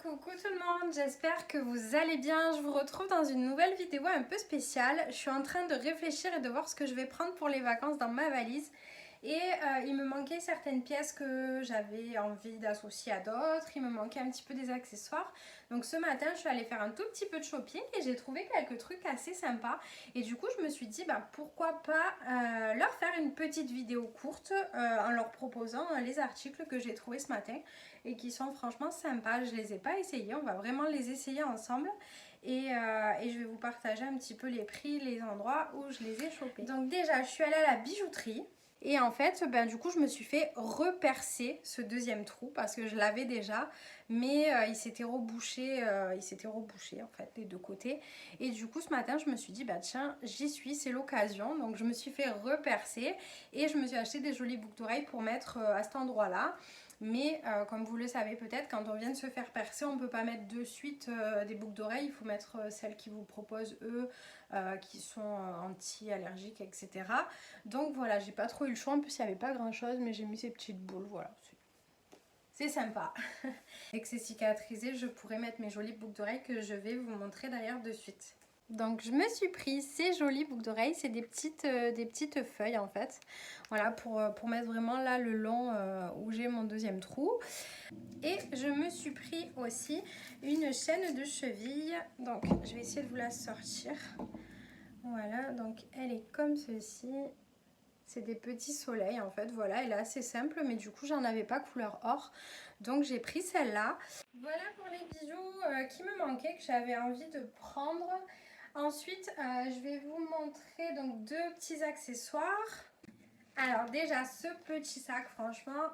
Coucou tout le monde, j'espère que vous allez bien. Je vous retrouve dans une nouvelle vidéo un peu spéciale. Je suis en train de réfléchir et de voir ce que je vais prendre pour les vacances dans ma valise. Et il me manquait certaines pièces que j'avais envie d'associer à d'autres. Il me manquait un petit peu des accessoires. Donc ce matin, je suis allée faire un tout petit peu de shopping et j'ai trouvé quelques trucs assez sympas. Et du coup, je me suis dit, pourquoi pas leur faire une petite vidéo courte en leur proposant les articles que j'ai trouvés ce matin et qui sont franchement sympas. Je les ai pas essayés, on va vraiment les essayer ensemble. Et je vais vous partager un petit peu les prix, les endroits où je les ai chopés. Donc déjà, je suis allée à la bijouterie. Et en fait, du coup, je me suis fait repercer ce deuxième trou parce que je l'avais déjà, mais il s'était rebouché en fait des deux côtés. Et du coup, ce matin, je me suis dit, tiens, j'y suis, c'est l'occasion. Donc, je me suis fait repercer et je me suis acheté des jolies boucles d'oreilles pour mettre à cet endroit-là. Mais comme vous le savez peut-être, quand on vient de se faire percer, on ne peut pas mettre de suite des boucles d'oreilles. Il faut mettre celles qu'ils vous proposent eux, qui sont anti-allergiques, etc. Donc voilà, j'ai pas trop eu le choix. En plus, il n'y avait pas grand-chose, mais j'ai mis ces petites boules. Voilà, c'est sympa. Dès que c'est cicatrisé, je pourrais mettre mes jolies boucles d'oreilles que je vais vous montrer d'ailleurs de suite. Donc je me suis pris ces jolies boucles d'oreilles, c'est des petites feuilles en fait. Voilà, pour mettre vraiment là le long où j'ai mon deuxième trou. Et je me suis pris aussi une chaîne de cheville. Donc je vais essayer de vous la sortir. Voilà, donc elle est comme ceci. C'est des petits soleils en fait, voilà, elle est assez simple, mais du coup j'en avais pas couleur or, donc j'ai pris celle-là. Voilà pour les bijoux qui me manquaient, que j'avais envie de prendre. Ensuite, je vais vous montrer donc deux petits accessoires. Alors déjà, ce petit sac, franchement,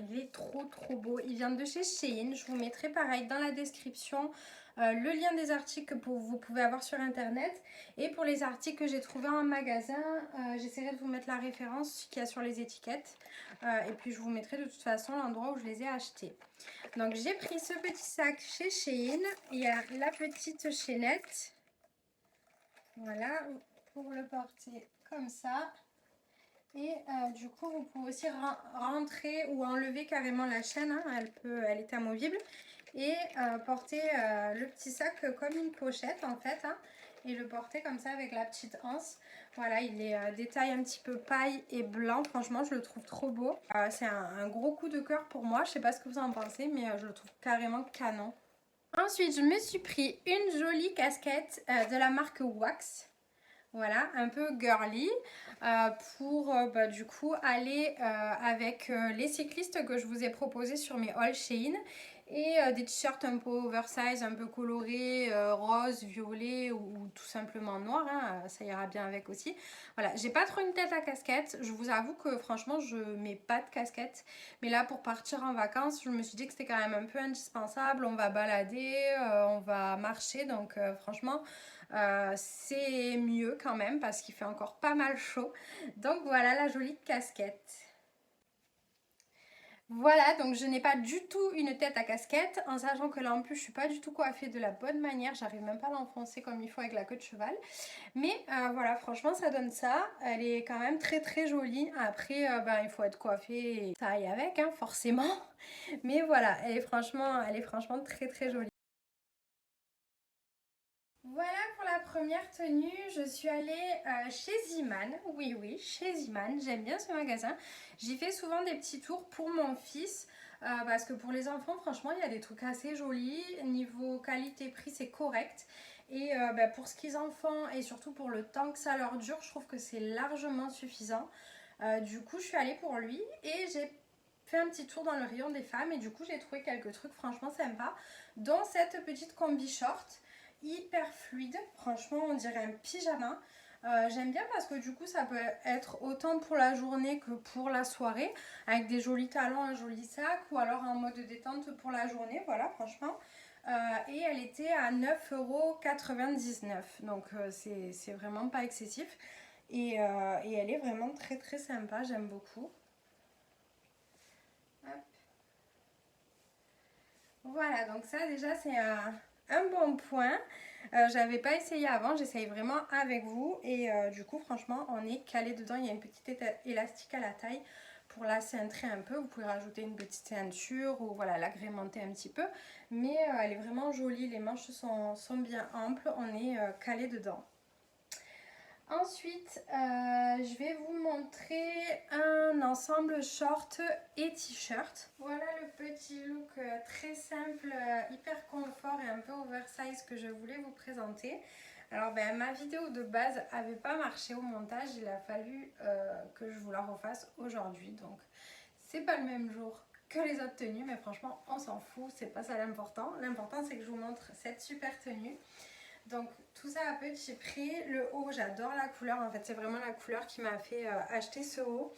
il est trop beau. Il vient de chez Shein. Je vous mettrai pareil dans la description le lien des articles que vous pouvez avoir sur internet. Et pour les articles que j'ai trouvés en magasin, j'essaierai de vous mettre la référence qu'il y a sur les étiquettes. Et puis je vous mettrai de toute façon l'endroit où je les ai achetés. Donc j'ai pris ce petit sac chez Shein. Il y a la petite chaînette. Voilà, pour le porter comme ça. Et du coup, vous pouvez aussi rentrer ou enlever carrément la chaîne, hein, elle est amovible. Et porter le petit sac comme une pochette en fait, hein, et le porter comme ça avec la petite anse. Voilà, il est détail un petit peu paille et blanc, franchement je le trouve trop beau. C'est un gros coup de cœur pour moi, je sais pas ce que vous en pensez, mais je le trouve carrément canon. Ensuite, je me suis pris une jolie casquette de la marque Wax. Voilà, un peu girly pour du coup aller avec les cyclistes que je vous ai proposés sur mes hauls Shein et des t-shirts un peu oversize, un peu colorés, rose, violet ou tout simplement noir, hein, ça ira bien avec aussi. Voilà, j'ai pas trop une tête à casquette, je vous avoue que franchement je mets pas de casquette, mais là pour partir en vacances, je me suis dit que c'était quand même un peu indispensable, on va balader, on va marcher, donc franchement c'est mieux quand même parce qu'il fait encore pas mal chaud. Donc voilà la jolie casquette. Voilà, donc je n'ai pas du tout une tête à casquette, en sachant que là en plus je suis pas du tout coiffée de la bonne manière, j'arrive même pas à l'enfoncer comme il faut avec la queue de cheval. Mais voilà, franchement ça donne ça, elle est quand même très jolie. Après il faut être coiffé et ça aille avec, hein, forcément. Mais voilà, elle est franchement très jolie. Voilà pour la première tenue, je suis allée chez Zeeman, oui, chez Zeeman, j'aime bien ce magasin. J'y fais souvent des petits tours pour mon fils, parce que pour les enfants, franchement, il y a des trucs assez jolis. Niveau qualité-prix, c'est correct. Et pour ce qu'ils en font, et surtout pour le temps que ça leur dure, je trouve que c'est largement suffisant. Du coup, je suis allée pour lui et j'ai fait un petit tour dans le rayon des femmes. Et du coup, j'ai trouvé quelques trucs franchement sympas, dont cette petite combi short hyper fluide, franchement on dirait un pyjama. J'aime bien parce que du coup ça peut être autant pour la journée que pour la soirée, avec des jolis talons, un joli sac, ou alors en mode détente pour la journée, voilà franchement. Et elle était à 9,99 €, donc c'est vraiment pas excessif. Et elle est vraiment très sympa, j'aime beaucoup. Hop. Voilà, donc ça déjà c'est un bon point. J'avais pas essayé avant, j'essaye vraiment avec vous et du coup franchement on est calé dedans. Il y a une petite élastique à la taille pour la cintrer un peu. Vous pouvez rajouter une petite ceinture ou voilà, l'agrémenter un petit peu. Mais elle est vraiment jolie, les manches sont bien amples, on est calé dedans. Ensuite, je vais vous montrer un ensemble short et t-shirt. Voilà le petit look très simple, hyper confort et un peu oversize que je voulais vous présenter. Alors ma vidéo de base avait pas marché au montage, il a fallu que je vous la refasse aujourd'hui. Donc c'est pas le même jour que les autres tenues, mais franchement on s'en fout, c'est pas ça l'important. L'important c'est que je vous montre cette super tenue. Donc tout ça à petit prix. Le haut, j'adore la couleur, en fait c'est vraiment la couleur qui m'a fait acheter ce haut.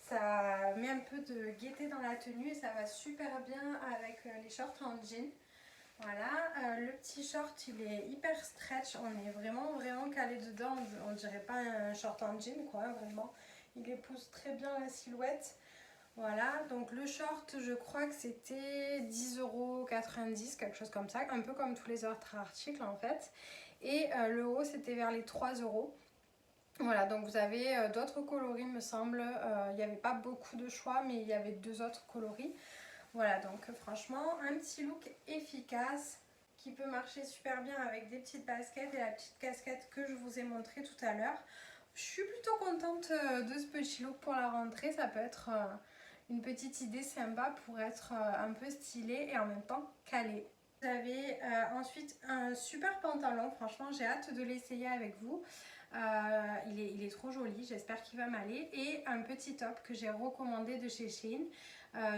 Ça met un peu de gaieté dans la tenue et ça va super bien avec les shorts en jean. Voilà, le petit short il est hyper stretch, on est vraiment calé dedans, on dirait pas un short en jean quoi, vraiment. Il épouse très bien la silhouette. Voilà, donc le short je crois que c'était 10,90 €, quelque chose comme ça, un peu comme tous les autres articles en fait. Et le haut c'était vers les 3 €. Voilà, donc vous avez d'autres coloris me semble, il n'y avait pas beaucoup de choix mais il y avait 2 autres coloris. Voilà, donc franchement un petit look efficace qui peut marcher super bien avec des petites baskets et la petite casquette que je vous ai montré tout à l'heure. Je suis plutôt contente de ce petit look pour la rentrée, ça peut être une petite idée sympa pour être un peu stylé et en même temps calé. Vous avez ensuite un super pantalon, franchement j'ai hâte de l'essayer avec vous. Il est trop joli, j'espère qu'il va m'aller. Et un petit top que j'ai recommandé de chez Shein.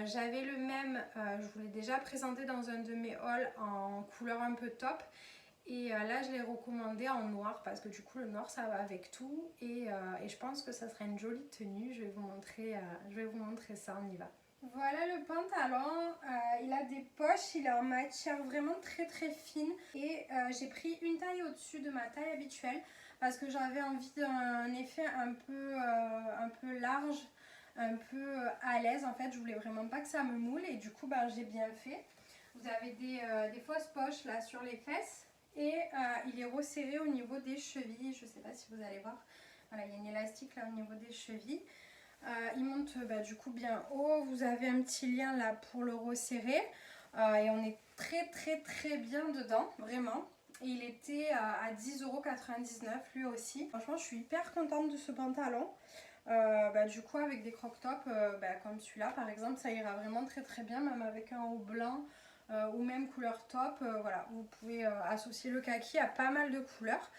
J'avais le même, je vous l'ai déjà présenté dans un de mes hauls en couleur un peu top. Et là je l'ai recommandé en noir parce que du coup le noir ça va avec tout. Et je pense que ça sera une jolie tenue, je vais vous montrer ça, on y va. Voilà le pantalon, il a des poches, il est en matière vraiment très fine. Et j'ai pris une taille au-dessus de ma taille habituelle parce que j'avais envie d'un effet un peu large, un peu à l'aise. En fait je voulais vraiment pas que ça me moule et du coup j'ai bien fait. Vous avez des fausses poches là sur les fesses et il est resserré au niveau des chevilles, je sais pas si vous allez voir. Voilà, il y a une élastique là au niveau des chevilles. Il monte du coup bien haut, vous avez un petit lien là pour le resserrer et on est très bien dedans, vraiment. Et il était à 10,99 € lui aussi. Franchement je suis hyper contente de ce pantalon. Du coup avec des crop tops comme celui-là par exemple, ça ira vraiment très bien, même avec un haut blanc ou même couleur top. Voilà, vous pouvez associer le kaki à pas mal de couleurs.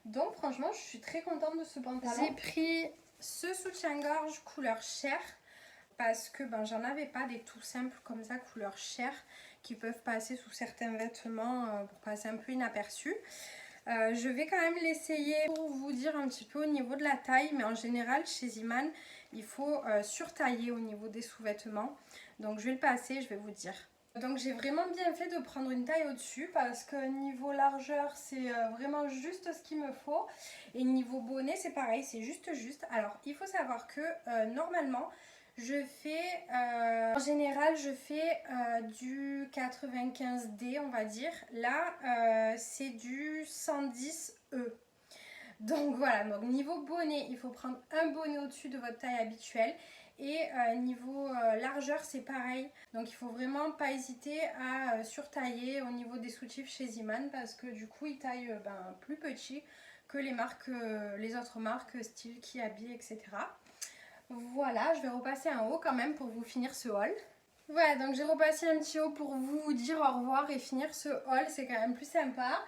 Donc franchement je suis très contente de ce pantalon. J'ai pris ce soutien-gorge couleur chair parce que j'en avais pas des tout simples comme ça couleur chair qui peuvent passer sous certains vêtements pour passer un peu inaperçu. Je vais quand même l'essayer pour vous dire un petit peu au niveau de la taille, mais en général chez Iman il faut surtailler au niveau des sous-vêtements, donc je vais le passer, je vais vous dire. Donc j'ai vraiment bien fait de prendre une taille au-dessus parce que niveau largeur c'est vraiment juste ce qu'il me faut, et niveau bonnet c'est pareil, c'est juste. Alors il faut savoir que normalement je fais, en général je fais du 95D on va dire, là c'est du 110E. Donc voilà, donc niveau bonnet, il faut prendre un bonnet au-dessus de votre taille habituelle. Et niveau largeur c'est pareil, donc il faut vraiment pas hésiter à surtailler au niveau des soutifs chez Iman parce que du coup ils taillent plus petit que les autres marques style Kiabi, etc. Voilà, je vais repasser un haut quand même pour vous finir ce haul. Voilà, donc j'ai repassé un petit haut pour vous dire au revoir et finir ce haul, c'est quand même plus sympa.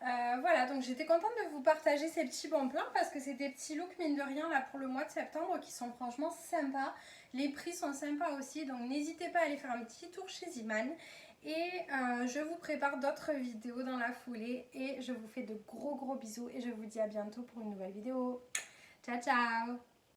Voilà, donc j'étais contente de vous partager ces petits bons plans parce que c'est des petits looks mine de rien là pour le mois de septembre qui sont franchement sympas. Les prix sont sympas aussi, donc n'hésitez pas à aller faire un petit tour chez Iman. Et je vous prépare d'autres vidéos dans la foulée et je vous fais de gros bisous et je vous dis à bientôt pour une nouvelle vidéo. Ciao ciao!